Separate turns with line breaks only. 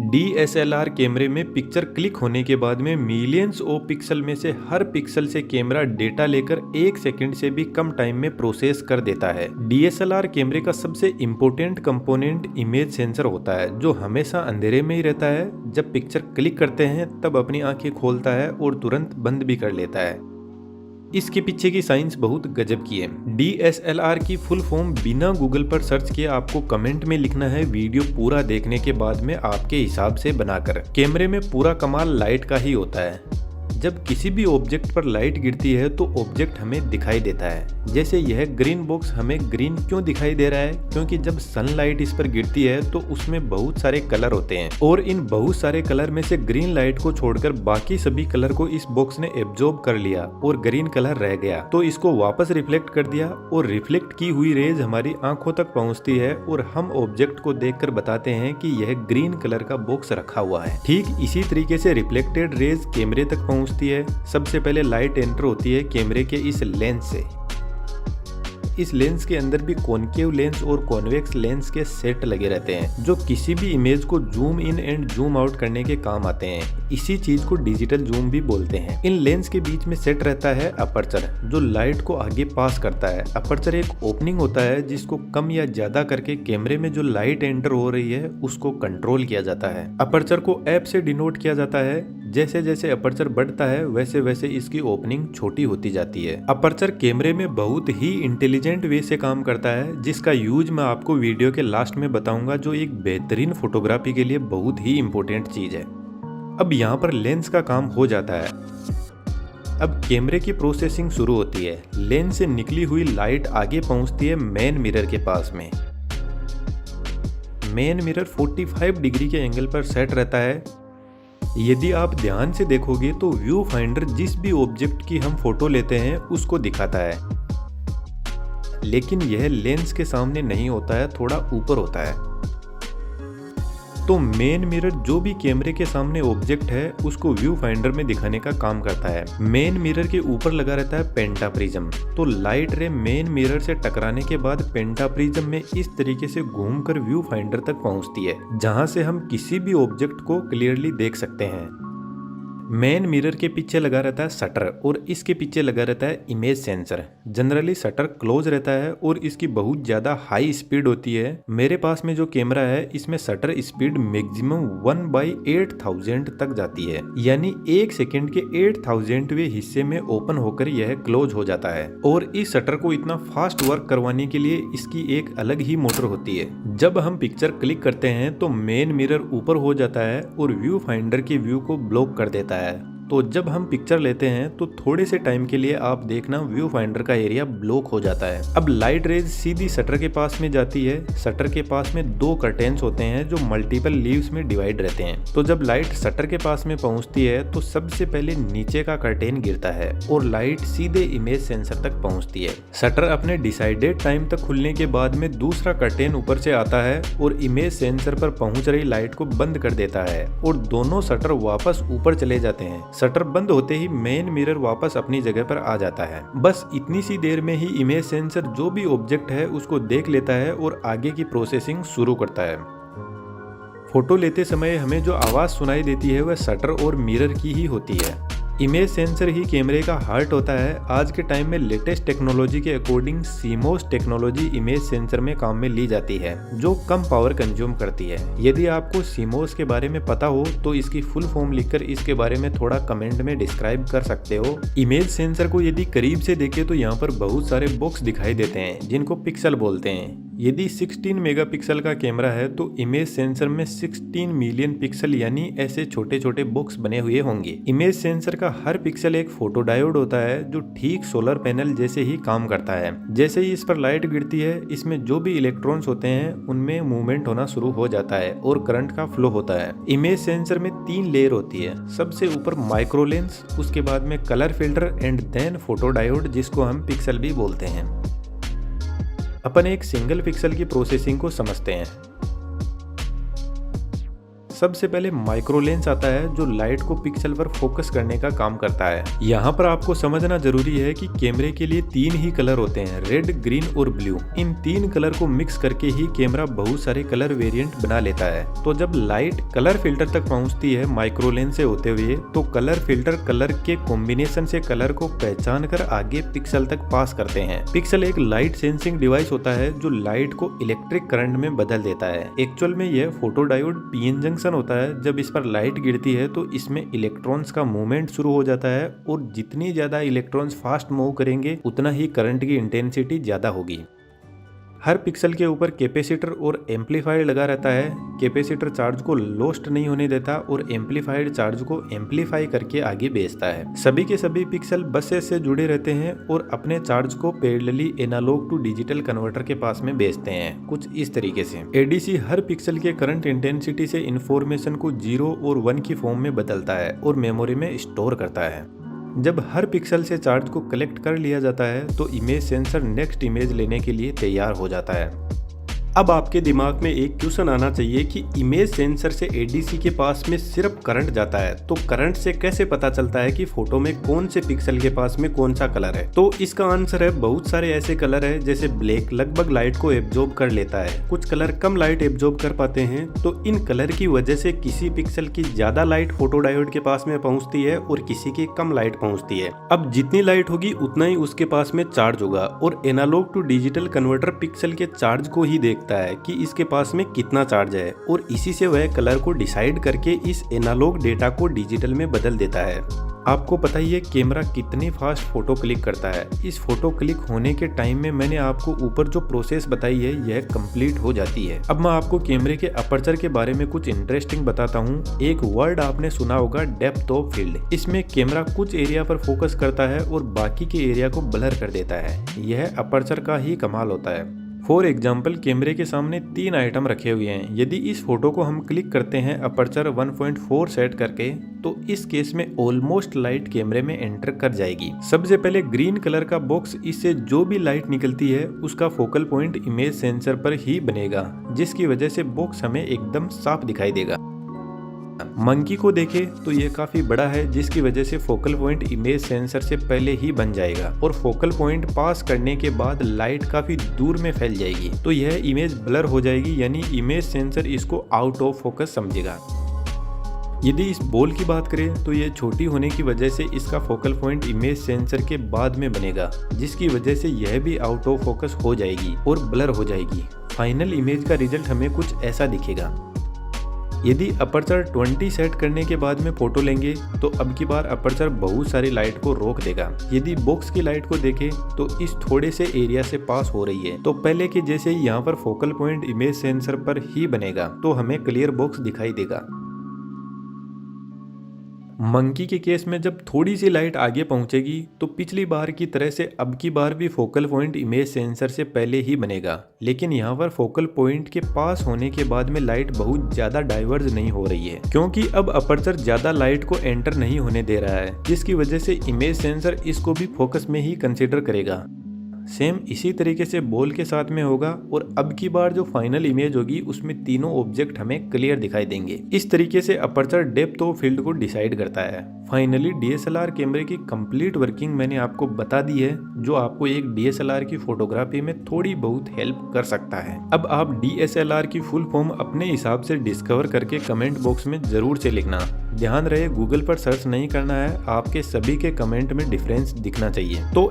DSLR कैमरे में picture click होने के बाद में मिलियंस ऑफ पिक्सल में से हर पिक्सल से कैमरा डेटा लेकर 1 सेकंड से भी कम टाइम में प्रोसेस कर देता है। DSLR कैमरे का सबसे इम्पोर्टेंट कंपोनेंट इमेज सेंसर होता है, जो हमेशा अंधेरे में ही रहता है। जब पिक्चर क्लिक करते हैं तब अपनी आंखें खोलता है और तुरंत बंद भी कर लेता है। इसके पीछे की साइंस बहुत गजब की है। DSLR की फुल फॉर्म बिना गूगल पर सर्च किए आपको कमेंट में लिखना है, वीडियो पूरा देखने के बाद में आपके हिसाब से बनाकर। कैमरे में पूरा कमाल लाइट का ही होता है। जब किसी भी ऑब्जेक्ट पर लाइट गिरती है तो ऑब्जेक्ट हमें दिखाई देता है। जैसे यह ग्रीन बॉक्स हमें ग्रीन क्यों दिखाई दे रहा है? क्योंकि जब सनलाइट इस पर गिरती है तो उसमें बहुत सारे कलर होते हैं और इन बहुत सारे कलर में से ग्रीन लाइट को छोड़कर बाकी सभी कलर को इस बॉक्स ने एब्जॉर्ब कर लिया और ग्रीन कलर रह गया। तो इसको वापस रिफ्लेक्ट कर दिया और रिफ्लेक्ट की हुई रेज हमारी आंखों तक पहुंचती है और हम ऑब्जेक्ट को देखकर बताते हैं कि यह ग्रीन कलर का बॉक्स रखा हुआ है। ठीक इसी तरीके से रिफ्लेक्टेड रेज कैमरे तक पहुंचती है। सबसे पहले लाइट एंटर होती है कैमरे के इस लेंस से। इस लेंस के अंदर भी कॉनकेव लेंस और कॉन्वेक्स लेंस के सेट लगे रहते हैं, जो किसी भी इमेज को zoom in and zoom out करने के काम आते हैं। इसी चीज को डिजिटल जूम भी बोलते हैं। इन लेंस के बीच में सेट रहता है अपर्चर, जो लाइट को आगे पास करता है। अपर्चर एक ओपनिंग होता है जिसको कम या ज्यादा करके कैमरे में जो लाइट एंटर हो रही है उसको कंट्रोल किया जाता है। अपर्चर को एफ से डिनोट किया जाता है। जैसे जैसे अपर्चर बढ़ता है वैसे वैसे इसकी ओपनिंग छोटी होती जाती है। अपर्चर कैमरे में बहुत ही इंटेलिजेंट वे से काम करता है, जिसका यूज मैं आपको वीडियो के लास्ट में बताऊंगा, जो एक बेहतरीन फोटोग्राफी के लिए बहुत ही इंपॉर्टेंट चीज है। अब यहाँ पर लेंस का काम हो जाता है। अब कैमरे की प्रोसेसिंग शुरू होती है। लेंस से निकली हुई लाइट आगे पहुंचती है मेन मिरर के पास में। मेन मिरर 45 डिग्री के एंगल पर सेट रहता है। यदि आप ध्यान से देखोगे तो व्यू फाइंडर जिस भी ऑब्जेक्ट की हम फोटो लेते हैं उसको दिखाता है, लेकिन यह लेंस के सामने नहीं होता है, थोड़ा ऊपर होता है। तो मेन मिरर जो भी कैमरे के सामने ऑब्जेक्ट है उसको व्यू फाइंडर में दिखाने का काम करता है। मेन मिरर के ऊपर लगा रहता है पेंटाप्रिज्म। तो लाइट रे मेन मिरर से टकराने के बाद पेंटाप्रिज्म में इस तरीके से घूमकर व्यू फाइंडर तक पहुंचती है, जहां से हम किसी भी ऑब्जेक्ट को क्लियरली देख सकते हैं। मेन मिरर के पीछे लगा रहता है शटर और इसके पीछे लगा रहता है image sensor. Generally shutter close रहता है और इसकी बहुत ज़्यादा हाई स्पीड होती है। मेरे पास में जो कैमरा है इसमें शटर स्पीड मैक्सिमम 1/8000 तक जाती है, यानी 1 सेकेंड के 8000वें हिस्से में ओपन होकर यह क्लोज हो जाता है। और इस शटर को इतना फास्ट वर्क करवाने के लिए इसकी एक अलग ही मोटर होती है। जब हम पिक्चर क्लिक करते हैं तो मेन मिरर ऊपर हो जाता है और व्यू फाइंडर के व्यू को ब्लॉक कर देता है। तो जब हम पिक्चर लेते हैं तो थोड़े से टाइम के लिए आप देखना व्यू फाइंडर का एरिया ब्लॉक हो जाता है। अब लाइट रेज सीधी शटर के पास में जाती है। शटर के पास में 2 कर्टेन्स होते हैं जो मल्टीपल लीव्स में डिवाइड रहते हैं। तो जब लाइट शटर के पास में पहुंचती है तो सबसे पहले नीचे का कर्टेन गिरता है और लाइट सीधे इमेज सेंसर तक पहुंचती है। शटर अपने डिसाइडेड टाइम तक खुलने के बाद में दूसरा कर्टेन ऊपर से आता है और इमेज सेंसर पर पहुंच रही लाइट को बंद कर देता है और दोनों शटर वापस ऊपर चले जाते हैं। शटर बंद होते ही मेन मिरर वापस अपनी जगह पर आ जाता है। बस इतनी सी देर में ही इमेज सेंसर जो भी ऑब्जेक्ट है उसको देख लेता है और आगे की प्रोसेसिंग शुरू करता है। फोटो लेते समय हमें जो आवाज सुनाई देती है वह शटर और मिरर की ही होती है। इमेज सेंसर ही कैमरे का हार्ट होता है। आज के टाइम में लेटेस्ट टेक्नोलॉजी के according CMOS technology image sensor में काम में ली जाती है, जो कम पावर कंज्यूम करती है। यदि आपको सीमोस के बारे में पता हो तो इसकी फुल फॉर्म लिखकर इसके बारे में थोड़ा कमेंट में डिस्क्राइब कर सकते हो। इमेज सेंसर को यदि करीब से देखें तो यहाँ पर बहुत सारे बॉक्स दिखाई देते हैं जिनको पिक्सल बोलते हैं। यदि 16 मेगापिक्सल का कैमरा है तो इमेज सेंसर में 16 मिलियन पिक्सल यानी ऐसे छोटे छोटे बॉक्स बने हुए होंगे। इमेज सेंसर का हर पिक्सल एक फोटो डायोड होता है जो ठीक सोलर पैनल जैसे ही काम करता है। जैसे ही इस पर लाइट गिरती है इसमें जो भी इलेक्ट्रॉन्स होते हैं उनमें मूवमेंट होना शुरू हो जाता है और करंट का फ्लो होता है। इमेज सेंसर में 3 लेयर होती है। सबसे ऊपर माइक्रो लेंस, उसके बाद में colour filter and then photo diode, जिसको हम पिक्सल भी बोलते हैं। अपन एक सिंगल पिक्सल की प्रोसेसिंग को समझते हैं। सबसे पहले माइक्रो लेंस आता है जो लाइट को पिक्सल पर फोकस करने का काम करता है। यहाँ पर आपको समझना जरूरी है कि कैमरे के लिए 3 ही कलर होते हैं, रेड, ग्रीन और ब्लू। इन 3 कलर को मिक्स करके ही कैमरा बहुत सारे कलर वेरिएंट बना लेता है। तो जब लाइट कलर फिल्टर तक पहुँचती है माइक्रो लेंस से होते हुए, तो कलर फिल्टर कलर के कॉम्बिनेशन से कलर को पहचान कर आगे पिक्सल तक पास करते हैं। पिक्सल एक लाइट सेंसिंग डिवाइस होता है जो लाइट को इलेक्ट्रिक करंट में बदल देता है। एक्चुअल में यह फोटो डायोड पीएन जंक्शन होता है। जब इस पर लाइट गिरती है तो इसमें इलेक्ट्रॉन्स का मूवमेंट शुरू हो जाता है और जितनी ज्यादा इलेक्ट्रॉन्स फास्ट मूव करेंगे उतना ही करंट की इंटेंसिटी ज्यादा होगी। हर पिक्सल के ऊपर कैपेसिटर और एम्पलीफायर लगा रहता है। कैपेसिटर चार्ज को लॉस्ट नहीं होने देता और एम्पलीफायर चार्ज को एम्पलीफाई करके आगे भेजता है। सभी के सभी पिक्सल बसेस से जुड़े रहते हैं और अपने चार्ज को parallelly analogue to digital converter के पास में भेजते हैं, कुछ इस तरीके से। एडीसी हर पिक्सल के करंट इंटेंसिटी से इंफॉर्मेशन को 0 और 1 की फॉर्म में बदलता है और मेमोरी में स्टोर करता है। जब हर पिक्सल से चार्ज को कलेक्ट कर लिया जाता है तो इमेज सेंसर नेक्स्ट इमेज लेने के लिए तैयार हो जाता है। अब आपके दिमाग में एक क्वेश्चन आना चाहिए कि इमेज सेंसर से एडीसी के पास में सिर्फ करंट जाता है, तो करंट से कैसे पता चलता है कि फोटो में कौन से पिक्सल के पास में कौन सा कलर है? तो इसका आंसर है बहुत सारे ऐसे कलर है, जैसे ब्लैक लगभग लाइट को एब्जॉर्ब कर लेता है, कुछ कलर कम लाइट एब्जॉर्ब कर पाते हैं। तो इन कलर की वजह से किसी पिक्सल की ज्यादा लाइट फोटो डायोड के पास में पहुंचती है और किसी की कम लाइट पहुंचती है। अब जितनी लाइट होगी उतना ही उसके पास में चार्ज होगा और analogue to digital converter pixel के चार्ज को ही देखता है कि इसके पास में कितना चार्ज है और इसी से वह कलर को डिसाइड करके इस एनालॉग डेटा को डिजिटल में बदल देता है। आपको पता ही है कैमरा कितनी फास्ट फोटो क्लिक करता है। इस फोटो क्लिक होने के टाइम में मैंने आपको ऊपर जो प्रोसेस बताई है यह कंप्लीट हो जाती है। अब मैं आपको कैमरे के अपर्चर के बारे में कुछ इंटरेस्टिंग बताता हूँ। एक वर्ड आपने सुना होगा, डेप्थ ऑफ फील्ड। इसमें कैमरा कुछ एरिया पर फोकस करता है और बाकी के एरिया को ब्लर कर देता है। यह अपर्चर का ही कमाल होता है। फॉर एग्जाम्पल कैमरे के सामने 3 आइटम रखे हुए हैं। यदि इस फोटो को हम क्लिक करते हैं अपर्चर 1.4 सेट करके, तो इस केस में ऑलमोस्ट लाइट कैमरे में एंटर कर जाएगी। सबसे पहले ग्रीन कलर का बॉक्स, इससे जो भी लाइट निकलती है उसका फोकल पॉइंट इमेज सेंसर पर ही बनेगा, जिसकी वजह से बॉक्स हमें एकदम साफ दिखाई देगा। मंकी को देखें तो ये काफी बड़ा है, जिसकी वजह से फोकल पॉइंट इमेज सेंसर से पहले ही बन जाएगा और फोकल पॉइंट पास करने के बाद लाइट काफी दूर में फैल जाएगी, तो यह इमेज ब्लर हो जाएगी, यानी इमेज सेंसर इसको आउट ऑफ फोकस समझेगा। यदि इस बॉल की बात करें तो ये छोटी होने की वजह से इसका फोकल पॉइंट इमेज सेंसर के बाद में बनेगा, जिसकी वजह से यह भी आउट ऑफ फोकस हो जाएगी और ब्लर हो जाएगी। फाइनल इमेज का रिजल्ट हमें कुछ ऐसा दिखेगा। यदि अपर्चर 20 सेट करने के बाद में फोटो लेंगे तो अब की बार अपर्चर बहुत सारी लाइट को रोक देगा। यदि बॉक्स की लाइट को देखें तो इस थोड़े से एरिया से पास हो रही है, तो पहले के जैसे ही यहाँ पर फोकल पॉइंट इमेज सेंसर पर ही बनेगा, तो हमें क्लियर बॉक्स दिखाई देगा। मंकी के केस में जब थोड़ी सी लाइट आगे पहुंचेगी तो पिछली बार की तरह से अब की बार भी फोकल पॉइंट इमेज सेंसर से पहले ही बनेगा, लेकिन यहाँ पर फोकल पॉइंट के पास होने के बाद में लाइट बहुत ज्यादा डाइवर्ज नहीं हो रही है, क्योंकि अब अपर्चर ज्यादा लाइट को एंटर नहीं होने दे रहा है, जिसकी वजह से इमेज सेंसर इसको भी फोकस में ही कंसिडर करेगा। सेम इसी तरीके से बॉल के साथ में होगा और अब की बार जो फाइनल इमेज होगी उसमें तीनों ऑब्जेक्ट हमें क्लियर दिखाई देंगे। इस तरीके से अपर्चर डेप्थ ऑफ फील्ड को डिसाइड करता है। फाइनली डीएसएलआर कैमरे की कंप्लीट वर्किंग मैंने आपको बता दी है, जो आपको एक डीएसएलआर की फोटोग्राफी में थोड़ी बहुत हेल्प कर सकता है। अब आप डीएसएलआर की फुल फॉर्म अपने हिसाब से डिस्कवर करके कमेंट बॉक्स में जरूर से लिखना। ध्यान रहे गूगल पर सर्च नहीं करना है, आपके सभी के कमेंट में डिफरेंस दिखना चाहिए। तो